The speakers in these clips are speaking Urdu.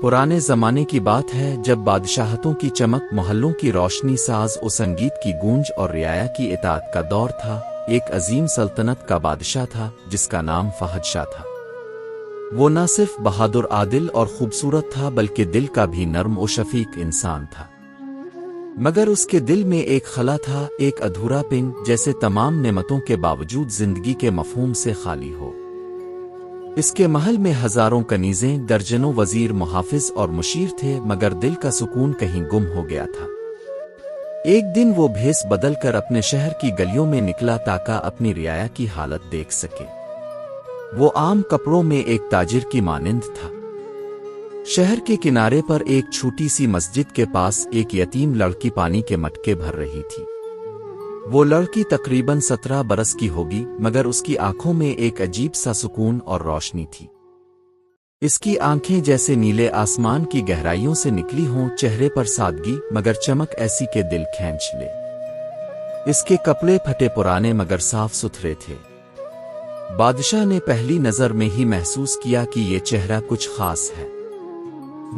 پرانے زمانے کی بات ہے جب بادشاہتوں کی چمک، محلوں کی روشنی، ساز و سنگیت کی گونج اور رعایا کی اطاعت کا دور تھا۔ ایک عظیم سلطنت کا بادشاہ تھا جس کا نام فہد شاہ تھا۔ وہ نہ صرف بہادر، عادل اور خوبصورت تھا بلکہ دل کا بھی نرم و شفیق انسان تھا۔ مگر اس کے دل میں ایک خلا تھا، ایک ادھورا پن، جیسے تمام نعمتوں کے باوجود زندگی کے مفہوم سے خالی ہو۔ اس کے محل میں ہزاروں کنیزیں، درجنوں وزیر، محافظ اور مشیر تھے، مگر دل کا سکون کہیں گم ہو گیا تھا۔ ایک دن وہ بھیس بدل کر اپنے شہر کی گلیوں میں نکلا تاکہ اپنی رعایا کی حالت دیکھ سکے۔ وہ عام کپڑوں میں ایک تاجر کی مانند تھا۔ شہر کے کنارے پر ایک چھوٹی سی مسجد کے پاس ایک یتیم لڑکی پانی کے مٹکے بھر رہی تھی۔ وہ لڑکی تقریباً 17 برس کی ہوگی، مگر اس کی آنکھوں میں ایک عجیب سا سکون اور روشنی تھی۔ اس کی آنکھیں جیسے نیلے آسمان کی گہرائیوں سے نکلی ہوں، چہرے پر سادگی مگر چمک ایسی کہ دل کھینچ لے۔ اس کے کپڑے پھٹے پرانے مگر صاف ستھرے تھے۔ بادشاہ نے پہلی نظر میں ہی محسوس کیا کہ یہ چہرہ کچھ خاص ہے۔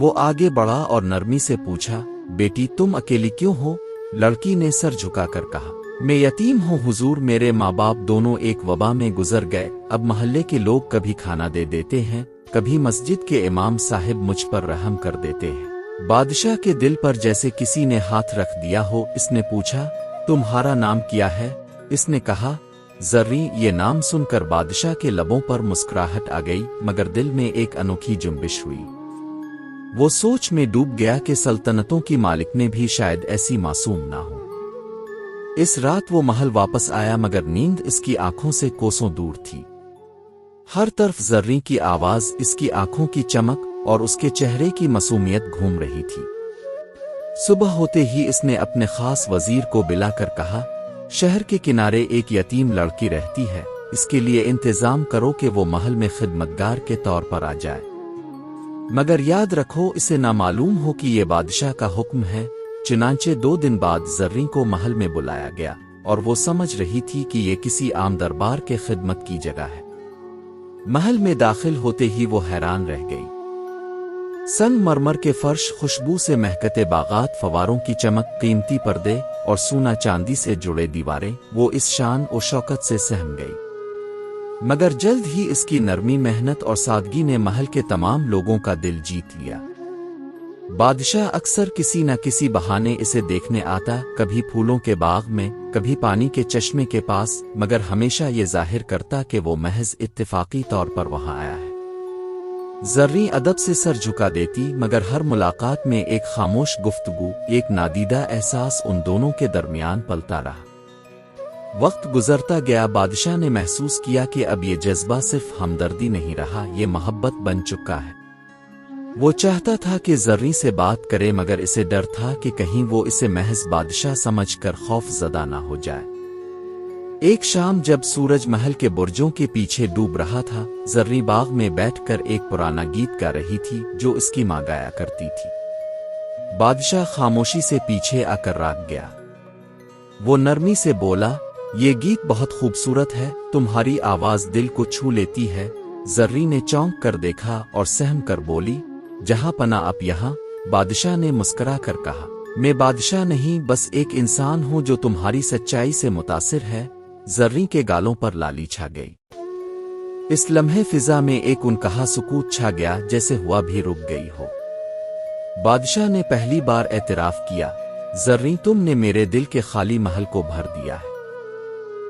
وہ آگے بڑھا اور نرمی سے پوچھا، بیٹی تم اکیلی کیوں ہو؟ لڑکی نے سر جھکا کر کہا، میں یتیم ہوں حضور، میرے ماں باپ دونوں ایک وبا میں گزر گئے، اب محلے کے لوگ کبھی کھانا دے دیتے ہیں، کبھی مسجد کے امام صاحب مجھ پر رحم کر دیتے ہیں۔ بادشاہ کے دل پر جیسے کسی نے ہاتھ رکھ دیا ہو۔ اس نے پوچھا، تمہارا نام کیا ہے؟ اس نے کہا، زریں۔ یہ نام سن کر بادشاہ کے لبوں پر مسکراہٹ آ گئی، مگر دل میں ایک انوکھی جنبش ہوئی۔ وہ سوچ میں ڈوب گیا کہ سلطنتوں کی مالکنے بھی شاید ایسی معصوم نہ ہو۔ اس رات وہ محل واپس آیا مگر نیند اس کی آنکھوں سے کوسوں دور تھی۔ ہر طرف زریں کی آواز، اس کی آنکھوں کی چمک اور اس کے چہرے کی معصومیت گھوم رہی تھی۔ صبح ہوتے ہی اس نے اپنے خاص وزیر کو بلا کر کہا، شہر کے کنارے ایک یتیم لڑکی رہتی ہے، اس کے لیے انتظام کرو کہ وہ محل میں خدمتگار کے طور پر آ جائے، مگر یاد رکھو اسے نہ معلوم ہو کہ یہ بادشاہ کا حکم ہے۔ چنانچہ 2 دن بعد زریں کو محل میں بلایا گیا، اور وہ سمجھ رہی تھی کہ یہ کسی عام دربار کے خدمت کی جگہ ہے۔ محل میں داخل ہوتے ہی وہ حیران رہ گئی۔ سنگ مرمر کے فرش، خوشبو سے مہکتے باغات، فواروں کی چمک، قیمتی پردے اور سونا چاندی سے جڑے دیواریں، وہ اس شان و شوکت سے سہم گئی۔ مگر جلد ہی اس کی نرمی، محنت اور سادگی نے محل کے تمام لوگوں کا دل جیت لیا۔ بادشاہ اکثر کسی نہ کسی بہانے اسے دیکھنے آتا، کبھی پھولوں کے باغ میں، کبھی پانی کے چشمے کے پاس، مگر ہمیشہ یہ ظاہر کرتا کہ وہ محض اتفاقی طور پر وہاں آیا ہے۔ زریں ادب سے سر جھکا دیتی، مگر ہر ملاقات میں ایک خاموش گفتگو، ایک نادیدہ احساس ان دونوں کے درمیان پلتا رہا۔ وقت گزرتا گیا، بادشاہ نے محسوس کیا کہ اب یہ جذبہ صرف ہمدردی نہیں رہا، یہ محبت بن چکا ہے۔ وہ چاہتا تھا کہ زریں سے بات کرے، مگر اسے ڈر تھا کہ کہیں وہ اسے محض بادشاہ سمجھ کر خوف زدہ نہ ہو جائے۔ ایک شام جب سورج محل کے برجوں کے پیچھے ڈوب رہا تھا، زریں باغ میں بیٹھ کر ایک پرانا گیت گا رہی تھی جو اس کی ماں گایا کرتی تھی۔ بادشاہ خاموشی سے پیچھے آ کر راگ گیا۔ وہ نرمی سے بولا، یہ گیت بہت خوبصورت ہے، تمہاری آواز دل کو چھو لیتی ہے۔ زریں نے چونک کر دیکھا اور سہم کر بولی، جہاں پناہ آپ یہاں؟ بادشاہ نے مسکرا کر کہا، میں بادشاہ نہیں، بس ایک انسان ہوں جو تمہاری سچائی سے متاثر ہے۔ زریں کے گالوں پر لالی چھا گئی۔ اس لمحے فضا میں ایک انکہا سکوت چھا گیا، جیسے ہوا بھی رک گئی ہو۔ بادشاہ نے پہلی بار اعتراف کیا، زریں تم نے میرے دل کے خالی محل کو بھر دیا ہے۔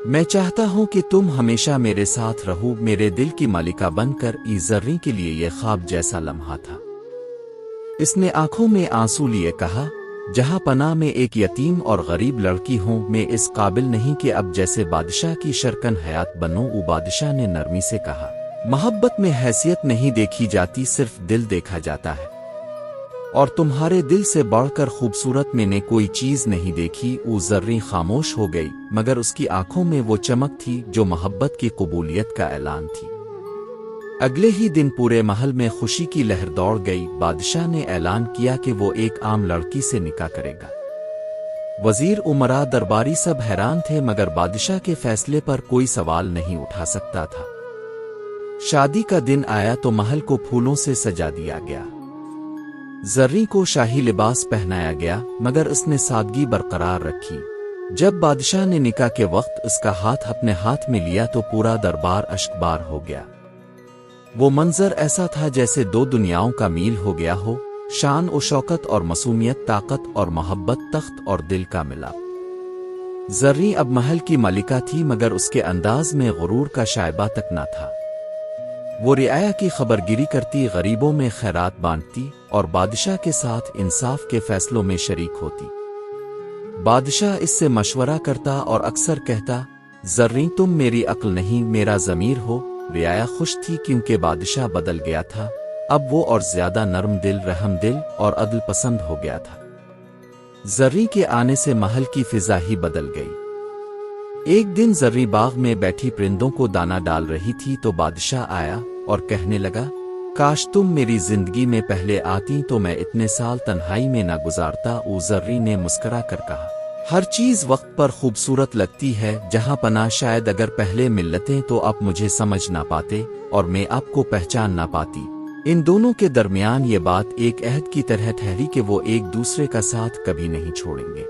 میں چاہتا ہوں کہ تم ہمیشہ میرے ساتھ رہو، میرے دل کی مالکہ بن کر۔ زریں کے لیے یہ خواب جیسا لمحہ تھا۔ اس نے آنکھوں میں آنسو لیے کہا، جہاں پناہ میں ایک یتیم اور غریب لڑکی ہوں، میں اس قابل نہیں کہ اب جیسے بادشاہ کی شرکن حیات بنوں۔ بادشاہ نے نرمی سے کہا، محبت میں حیثیت نہیں دیکھی جاتی، صرف دل دیکھا جاتا ہے، اور تمہارے دل سے بڑھ کر خوبصورت میں نے کوئی چیز نہیں دیکھی۔ زریں خاموش ہو گئی، مگر اس کی آنکھوں میں وہ چمک تھی جو محبت کی قبولیت کا اعلان تھی۔ اگلے ہی دن پورے محل میں خوشی کی لہر دوڑ گئی۔ بادشاہ نے اعلان کیا کہ وہ ایک عام لڑکی سے نکاح کرے گا۔ وزیر، امراء، درباری سب حیران تھے، مگر بادشاہ کے فیصلے پر کوئی سوال نہیں اٹھا سکتا تھا۔ شادی کا دن آیا تو محل کو پھولوں سے سجا دیا گیا۔ زریں کو شاہی لباس پہنایا گیا مگر اس نے سادگی برقرار رکھی۔ جب بادشاہ نے نکاح کے وقت اس کا ہاتھ اپنے ہاتھ میں لیا تو پورا دربار اشکبار ہو گیا۔ وہ منظر ایسا تھا جیسے دو دنیاؤں کا میل ہو گیا ہو، شان و شوکت اور معصومیت، طاقت اور محبت، تخت اور دل کا ملاپ۔ زریں اب محل کی ملکہ تھی مگر اس کے انداز میں غرور کا شائبہ تک نہ تھا۔ وہ رعایا کی خبرگیری کرتی، غریبوں میں خیرات بانٹتی اور بادشاہ کے ساتھ انصاف کے فیصلوں میں شریک ہوتی۔ بادشاہ اس سے مشورہ کرتا اور اکثر کہتا، زریں تم میری عقل نہیں میرا ضمیر ہو۔ رعایا خوش تھی کیونکہ بادشاہ بدل گیا تھا، اب وہ اور زیادہ نرم دل، رحم دل اور عدل پسند ہو گیا تھا۔ زریں کے آنے سے محل کی فضا ہی بدل گئی۔ ایک دن زریں باغ میں بیٹھی پرندوں کو دانہ ڈال رہی تھی تو بادشاہ آیا اور کہنے لگا، کاش تم میری زندگی میں پہلے آتی تو میں اتنے سال تنہائی میں نہ گزارتا۔ زریں نے مسکرا کر کہا، ہر چیز وقت پر خوبصورت لگتی ہے جہاں پناہ، شاید اگر پہلے ملتے تو آپ مجھے سمجھ نہ پاتے اور میں آپ کو پہچان نہ پاتی۔ ان دونوں کے درمیان یہ بات ایک عہد کی طرح ٹھہری کہ وہ ایک دوسرے کا ساتھ کبھی نہیں چھوڑیں گے۔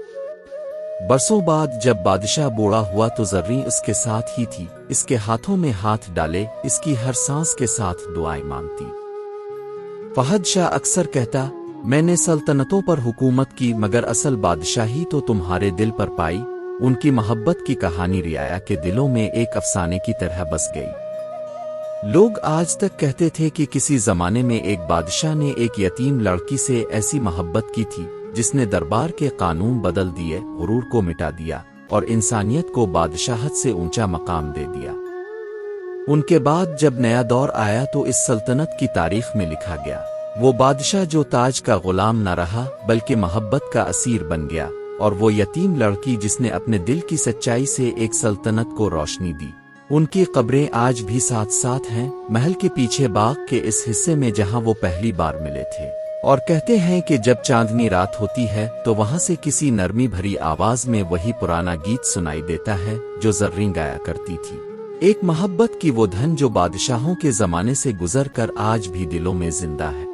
برسوں بعد جب بادشاہ بوڑھا ہوا تو زریں اس کے ساتھ ہی تھی، اس کے ہاتھوں میں ہاتھ ڈالے، اس کی ہر سانس کے ساتھ دعائیں مانگتی۔ فہد شاہ اکثر کہتا، میں نے سلطنتوں پر حکومت کی مگر اصل بادشاہی تو تمہارے دل پر پائی۔ ان کی محبت کی کہانی رعایا کے دلوں میں ایک افسانے کی طرح بس گئی۔ لوگ آج تک کہتے تھے کہ کسی زمانے میں ایک بادشاہ نے ایک یتیم لڑکی سے ایسی محبت کی تھی جس نے دربار کے قانون بدل دیے، غرور کو مٹا دیا اور انسانیت کو بادشاہت سے اونچا مقام دے دیا۔ ان کے بعد جب نیا دور آیا تو اس سلطنت کی تاریخ میں لکھا گیا، وہ بادشاہ جو تاج کا غلام نہ رہا بلکہ محبت کا اسیر بن گیا، اور وہ یتیم لڑکی جس نے اپنے دل کی سچائی سے ایک سلطنت کو روشنی دی۔ ان کی قبریں آج بھی ساتھ ساتھ ہیں، محل کے پیچھے باغ کے اس حصے میں جہاں وہ پہلی بار ملے تھے، اور کہتے ہیں کہ جب چاندنی رات ہوتی ہے تو وہاں سے کسی نرمی بھری آواز میں وہی پرانا گیت سنائی دیتا ہے جو زریں گایا کرتی تھی، ایک محبت کی وہ دھن جو بادشاہوں کے زمانے سے گزر کر آج بھی دلوں میں زندہ ہے۔